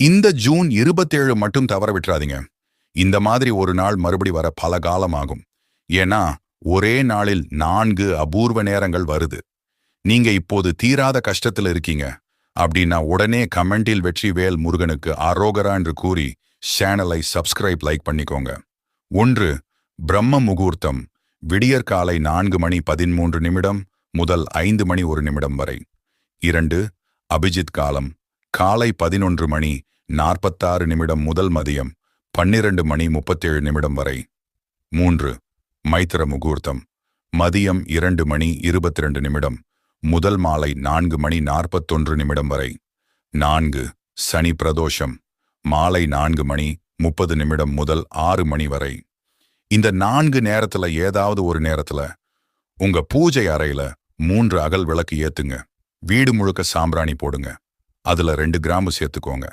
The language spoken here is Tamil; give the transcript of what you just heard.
இந்த ஜூன் 27 மட்டும் தவற விட்டுறாதீங்க. இந்த மாதிரி ஒரு நாள் மறுபடி வர பல காலமாகும். ஏன்னா ஒரே நாளில் 4 அபூர்வ நேரங்கள் வருது. நீங்க இப்போது தீராத கஷ்டத்துல இருக்கீங்க அப்படின்னா உடனே கமெண்டில் வெற்றிவேல் முருகனுக்கு அரோகரா என்று கூறி சேனலை சப்ஸ்கிரைப் லைக் பண்ணிக்கோங்க. 1. பிரம்ம முகூர்த்தம் விடியற்காலை 4:13 முதல் 5:01 வரை. 2. அபிஜித் காலம் காலை 11:46 முதல் மதியம் 12:37 வரை. 3. மைத்திர முகூர்த்தம் மதியம் 2:22 முதல் மாலை 4:41 வரை. 4. சனி பிரதோஷம் மாலை 4:30 முதல் 6 மணி வரை. இந்த 4 நேரத்துல ஏதாவது ஒரு நேரத்துல உங்க பூஜை அறையில 3 அகல் விளக்கு ஏத்துங்க. வீடு முழுக்க சாம்பிராணி போடுங்க. அதுல 2 கிராம்பு சேர்த்துக்கோங்க.